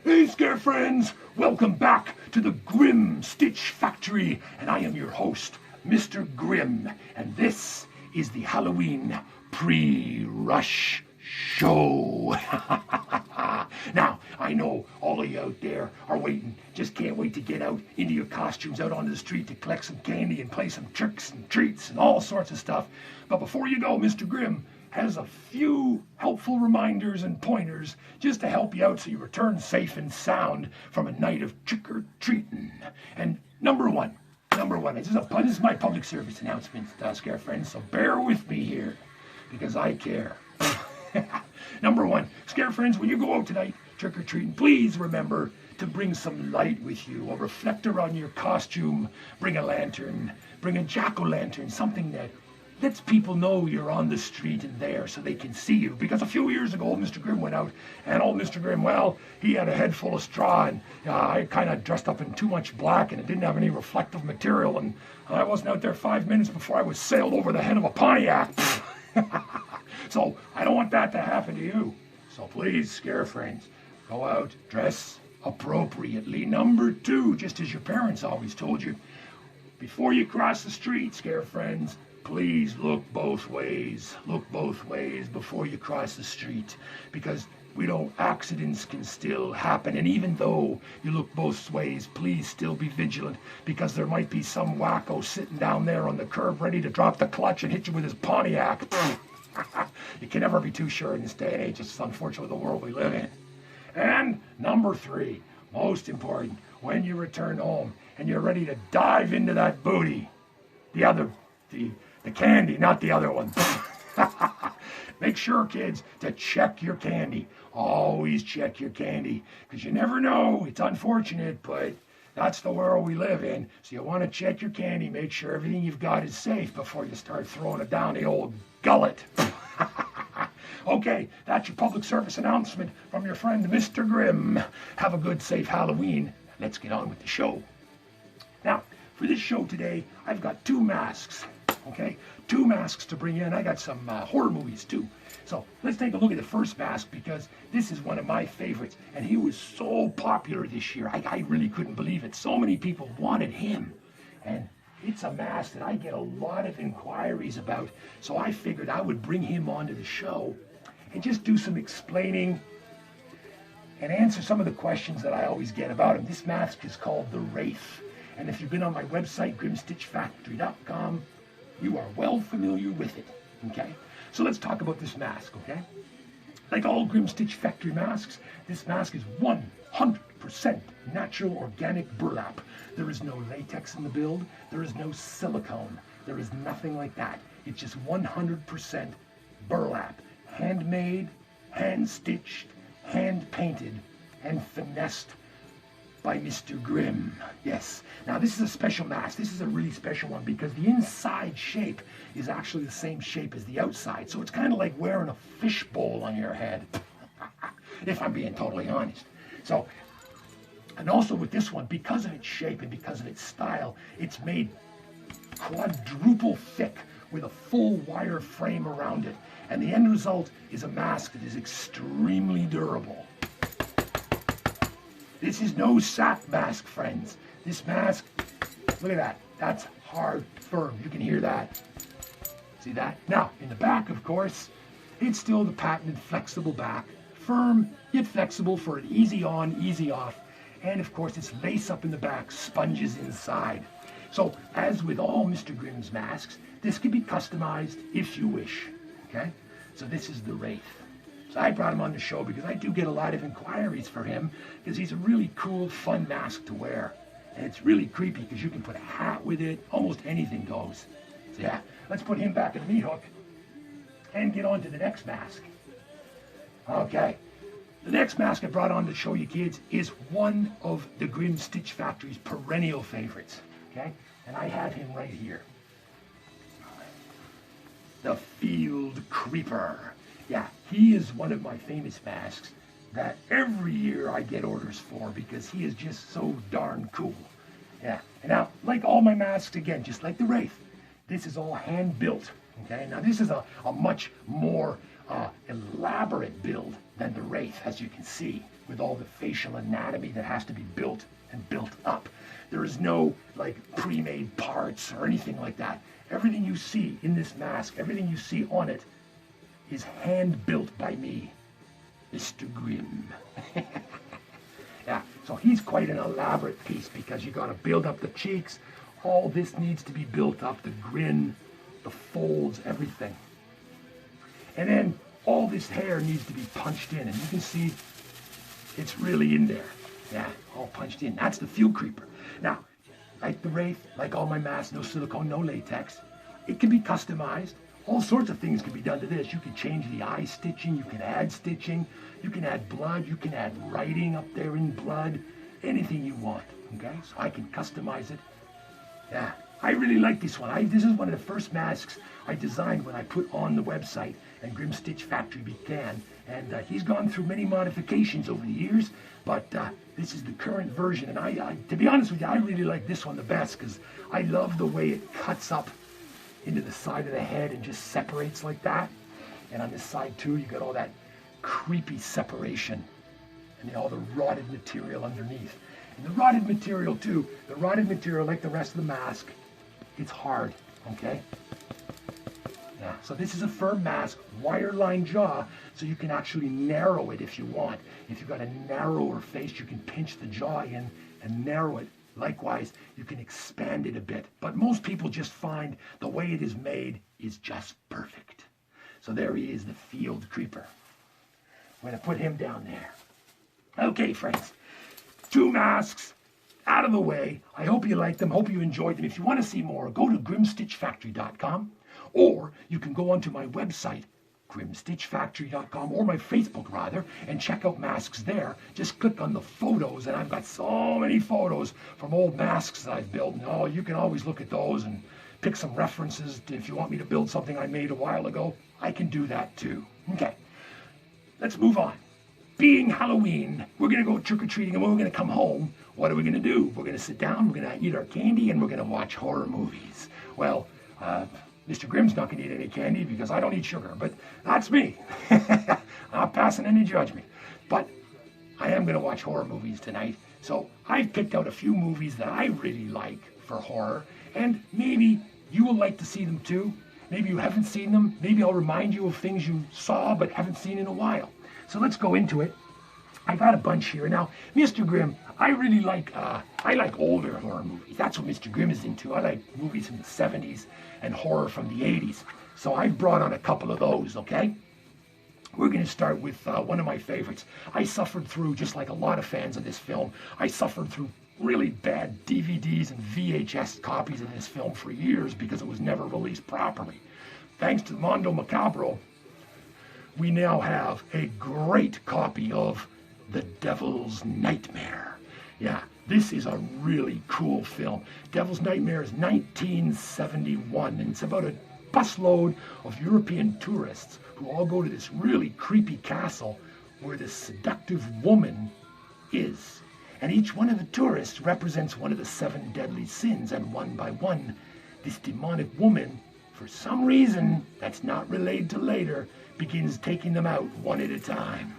Hey Scare Friends, welcome back to the GRiM Stitch Factory, and I am your host, Mr. GRiM, and this is the Halloween pre-rush show. Now, I know all of you out there are waiting, just can't wait to get out into your costumes, out onto the street to collect some candy and play some tricks and treats and all sorts of stuff. But before you go, Mr. GRiM has a few helpful reminders and pointers just to help you out so you return safe and sound from a night of trick-or-treating. And number one, this is my public service announcement, Scare Friends, so bear with me here, because I care. Number one, Scare Friends, when you go out tonight trick-or-treating, please remember to bring some light with you, a reflector on your costume, bring a lantern, bring a jack-o'-lantern, something that lets people know you're on the street and there so they can see you. Because a few years ago, Mr. GRiM went out, and old Mr. GRiM, well, he had a head full of straw, and I kind of dressed up in too much black, and it didn't have any reflective material, and I wasn't out there 5 minutes before I was sailed over the head of a Pontiac. So I don't want that to happen to you. So please, Scare Friends, go out, dress appropriately. Number two, just as your parents always told you, before you cross the street, Scare Friends, please look both ways. Look both ways before you cross the street, because accidents can still happen. And even though you look both ways, please still be vigilant, because there might be some wacko sitting down there on the curb ready to drop the clutch and hit you with his Pontiac. You can never be too sure in this day and age. It's unfortunately the world we live in. And number three, most important, when you return home and you're ready to dive into that booty, the candy, not the other one. Make sure, kids, to check your candy. Always check your candy, because you never know. It's unfortunate, but that's the world we live in. So you want to check your candy, make sure everything you've got is safe before you start throwing it down the old gullet. Okay, that's your public service announcement from your friend Mr. GRiM. Have a good, safe Halloween. Let's get on with the show. Now, for this show today, I've got two masks. Okay, two masks to bring in. I got some horror movies too. So let's take a look at the first mask, because this is one of my favorites, and he was so popular this year. I really couldn't believe it. So many people wanted him, and it's a mask that I get a lot of inquiries about. So I figured I would bring him onto the show and just do some explaining and answer some of the questions that I always get about him. This mask is called the Wraith, and if you've been on my website, grimstitchfactory.com, you are well familiar with it, okay? So let's talk about this mask, okay? Like all GRiM Stitch Factory masks, this mask is 100% natural organic burlap. There is no latex in the build. There is no silicone. There is nothing like that. It's just 100% burlap. Handmade, hand-stitched, hand-painted, and finessed by Mr. GRiM. Yes. Now this is a special mask. This is a really special one, because the inside shape is actually the same shape as the outside. So it's kind of like wearing a fishbowl on your head, if I'm being totally honest. So, and also with this one, because of its shape and because of its style, it's made quadruple thick with a full wire frame around it. And the end result is a mask that is extremely durable. This is no sap mask, friends. This mask, look at that. That's hard, firm. You can hear that. See that? Now, in the back, of course, it's still the patented flexible back. Firm, yet flexible for an easy on, easy off. And of course, it's lace up in the back, sponges inside. So, as with all Mr. GRiM's masks, this can be customized if you wish, okay? So this is the Wraith. So I brought him on the show because I do get a lot of inquiries for him, because he's a really cool, fun mask to wear. And it's really creepy because you can put a hat with it. Almost anything goes. So yeah, let's put him back in the meat hook and get on to the next mask. Okay, the next mask I brought on to show you kids is one of the GRiM Stitch Factory's perennial favorites. Okay, and I have him right here. The Field Creeper. Yeah, he is one of my famous masks that every year I get orders for, because he is just so darn cool. Yeah, and now, like all my masks, again, just like the Wraith, this is all hand-built, okay? Now, this is a much more elaborate build than the Wraith, as you can see, with all the facial anatomy that has to be built and built up. There is no like pre-made parts or anything like that. Everything you see in this mask, everything you see on it, is hand built by me, Mr. GRiM. Yeah, so he's quite an elaborate piece because you got to build up the cheeks. All this needs to be built up, the grin, the folds, everything. And then all this hair needs to be punched in, and you can see it's really in there. Yeah, all punched in. That's the Field Creeper. Now, like the Wraith, like all my masks, no silicone, no latex, it can be customized. All sorts of things can be done to this. You can change the eye stitching, you can add stitching, you can add blood, you can add writing up there in blood, anything you want, okay? So I can customize it. Yeah, I really like this one. This is one of the first masks I designed when I put on the website and GRiM Stitch Factory began. And he's gone through many modifications over the years, but this is the current version. And I, to be honest with you, I really like this one the best because I love the way it cuts up into the side of the head and just separates like that. And on this side too, you got all that creepy separation and all the rotted material underneath. And the rotted material too, the rotted material, like the rest of the mask, it's hard, okay? Yeah, so this is a firm mask, wire-line jaw, so you can actually narrow it if you want. If you've got a narrower face, you can pinch the jaw in and narrow it. Likewise, you can expand it a bit. But most people just find the way it is made is just perfect. So there he is, the Field Creeper. I'm going to put him down there. Okay, friends. 2 masks out of the way. I hope you liked them. Hope you enjoyed them. If you want to see more, go to grimstitchfactory.com, or you can go onto my website, grimstitchfactory.com, or my Facebook rather, and check out masks there. Just click on the photos, and I've got so many photos from old masks that I've built. And oh, you can always look at those and pick some references. If you want me to build something I made a while ago, I can do that too. Okay, let's move on. Being Halloween, we're going to go trick-or-treating, and when we're going to come home, what are we going to do? We're going to sit down, we're going to eat our candy, and we're going to watch horror movies. Well, Mr. GRiM's not going to eat any candy because I don't eat sugar, but that's me. I'm not passing any judgment. But I am going to watch horror movies tonight. So I've picked out a few movies that I really like for horror, and maybe you will like to see them too. Maybe you haven't seen them. Maybe I'll remind you of things you saw but haven't seen in a while. So let's go into it. I got a bunch here. Now, Mr. GRiM, I really like, I like older horror movies. That's what Mr. GRiM is into. I like movies from the 70s and horror from the 80s. So I've brought on a couple of those, okay? We're going to start with one of my favorites. I suffered through, just like a lot of fans of this film, I suffered through really bad DVDs and VHS copies of this film for years because it was never released properly. Thanks to Mondo Macabro, we now have a great copy of The Devil's Nightmare. Yeah, this is a really cool film. Devil's Nightmare is 1971, and it's about a busload of European tourists who all go to this really creepy castle where this seductive woman is. And each one of the tourists represents one of the 7 deadly sins, and one by one, this demonic woman, for some reason that's not relayed to later, begins taking them out one at a time.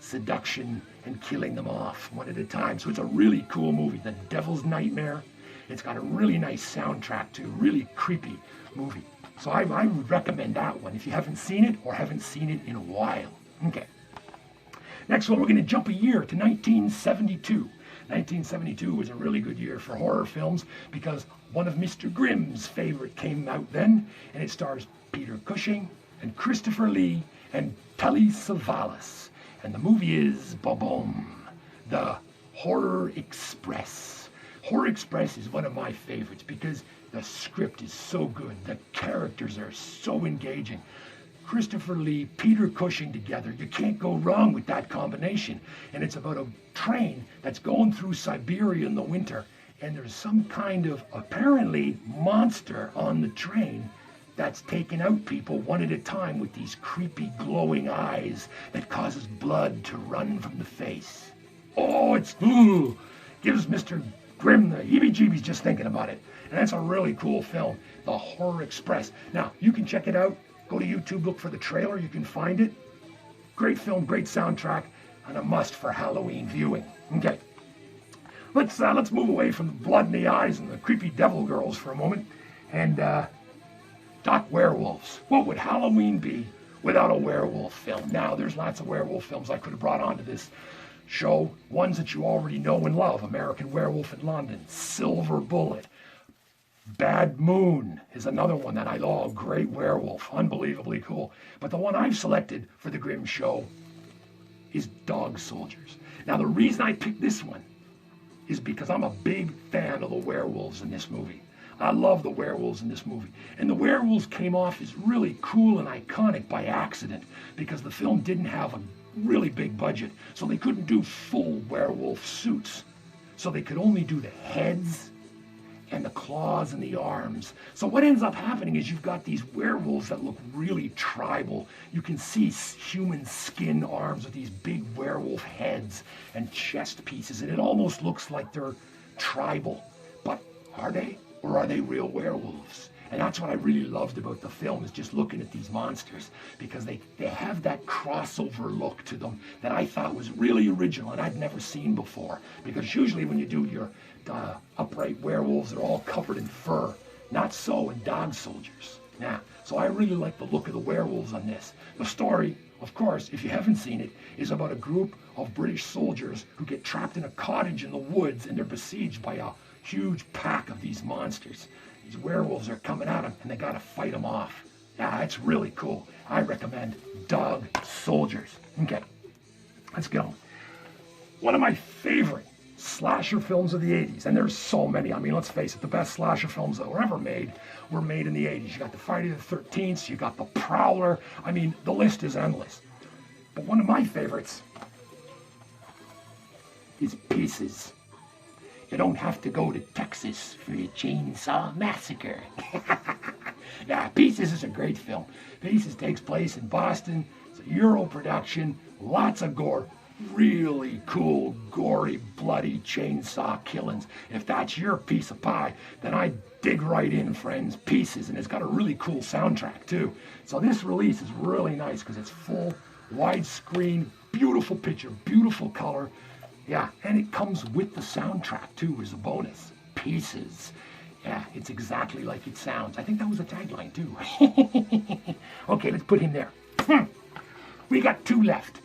Seduction, and killing them off one at a time. So it's a really cool movie, The Devil's Nightmare. It's got a really nice soundtrack too, really creepy movie. So I would recommend that one if you haven't seen it or haven't seen it in a while. Okay. Next one, we're going to jump a year to 1972. 1972 was a really good year for horror films because one of Mr. GRiM's favorite came out then, and it stars Peter Cushing and Christopher Lee and Telly Savalas. And the movie is Boom, The Horror Express. Horror Express is one of my favorites because the script is so good, the characters are so engaging. Christopher Lee, Peter Cushing together, you can't go wrong with that combination. And it's about a train that's going through Siberia in the winter, and there's some kind of apparently monster on the train that's taking out people one at a time with these creepy glowing eyes that causes blood to run from the face. Oh, gives Mr. GRiM the heebie-jeebies just thinking about it. And that's a really cool film, The Horror Express. Now, you can check it out Go to YouTube, look for the trailer. You can find it. Great film, great soundtrack, and a must for Halloween viewing. Okay. Let's move away from the blood in the eyes and the creepy devil girls for a moment and talk werewolves. What would Halloween be without a werewolf film? Now, there's lots of werewolf films I could have brought onto this show. Ones that you already know and love. American Werewolf in London, Silver Bullet, Bad Moon is another one that I love. Great werewolf, unbelievably cool. But the one I've selected for the GRiM show is Dog Soldiers. Now, the reason I picked this one is because I'm a big fan of the werewolves in this movie. I love the werewolves in this movie. And the werewolves came off as really cool and iconic by accident because the film didn't have a really big budget, so they couldn't do full werewolf suits. So they could only do the heads and the claws and the arms. So what ends up happening is you've got these werewolves that look really tribal. You can see human skin arms with these big werewolf heads and chest pieces, and it almost looks like they're tribal. But are they? Or are they real werewolves? And that's what I really loved about the film, is just looking at these monsters, because they have that crossover look to them that I thought was really original and I'd never seen before. Because usually when you do your upright werewolves, they're all covered in fur. Not so in Dog Soldiers. Yeah, so I really like the look of the werewolves on this. The story, of course, if you haven't seen it, is about a group of British soldiers who get trapped in a cottage in the woods, and they're besieged by a huge pack of these monsters. These werewolves are coming at them, and they gotta fight them off. Yeah, it's really cool. I recommend Dog Soldiers. Okay, let's go. One of my favorite slasher films of the 80s, and there's so many. I mean, let's face it, the best slasher films that were ever made were made in the 80s. You got the Friday the 13th, you got the Prowler. I mean, the list is endless. But one of my favorites is Pieces. You don't have to go to Texas for a chainsaw massacre. Yeah, Pieces is a great film. Pieces takes place in Boston. It's a Euro production, lots of gore. Really cool, gory, bloody chainsaw killings. If that's your piece of pie, then I dig right in, friends. Pieces, and it's got a really cool soundtrack too. So this release is really nice because it's full, widescreen, beautiful picture, beautiful color. Yeah, and it comes with the soundtrack too as a bonus. Pieces. Yeah, it's exactly like it sounds. I think that was a tagline too. Okay, let's put him there. We got two left.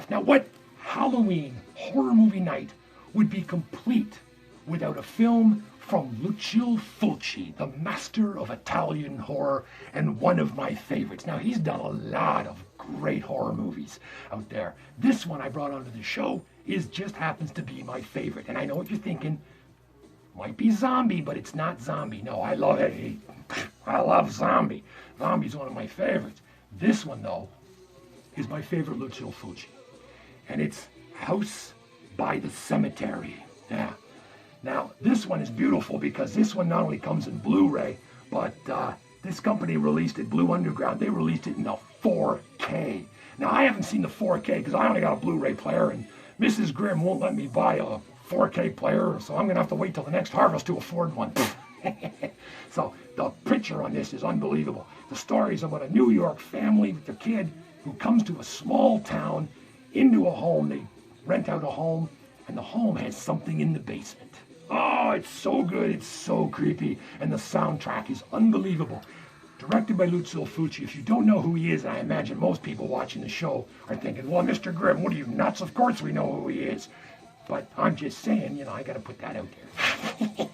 Now, what Halloween horror movie night would be complete without a film from Lucio Fulci, the master of Italian horror and one of my favorites. Now, he's done a lot of great horror movies out there. This one I brought onto the show just happens to be my favorite. And I know what you're thinking. Might be zombie, but it's not zombie. No, I love it. I love zombie. Zombie's one of my favorites. This one, though, is my favorite Lucio Fulci. And it's House by the Cemetery. Yeah. Now, this one is beautiful because this one not only comes in Blu-ray, but this company released it, Blue Underground, they released it in the 4K. Now, I haven't seen the 4K because I only got a Blu-ray player, and Mrs. GRiM won't let me buy a 4K player, so I'm going to have to wait till the next harvest to afford one. So, the picture on this is unbelievable. The story is about a New York family with their kid who comes to a small town, into a home. They rent out a home, and the home has something in the basement. Oh, it's so good, it's so creepy, and the soundtrack is unbelievable. Directed by Lucio Fulci. If you don't know who he is, I imagine most people watching the show are thinking, well, Mr. GRiM, what are you, nuts? Of course we know who he is. But I'm just saying, I got to put that out there.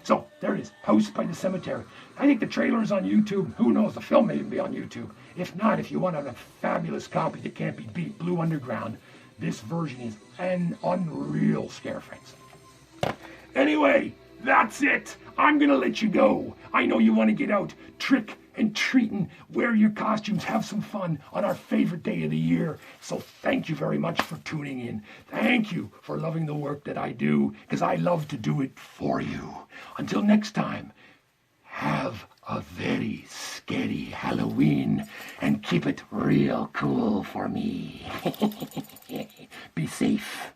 So, there it is, House by the Cemetery. I think the trailer is on YouTube. Who knows, the film may even be on YouTube. If not, if you want a fabulous copy that can't be beat, Blue Underground, this version is an unreal scare, friends. Anyway, that's it. I'm going to let you go. I know you want to get out, trick and treating, wear your costumes, have some fun on our favorite day of the year. So thank you very much for tuning in. Thank you for loving the work that I do, because I love to do it for you. Until next time, have a very scary Halloween and keep it real cool for me. Be safe.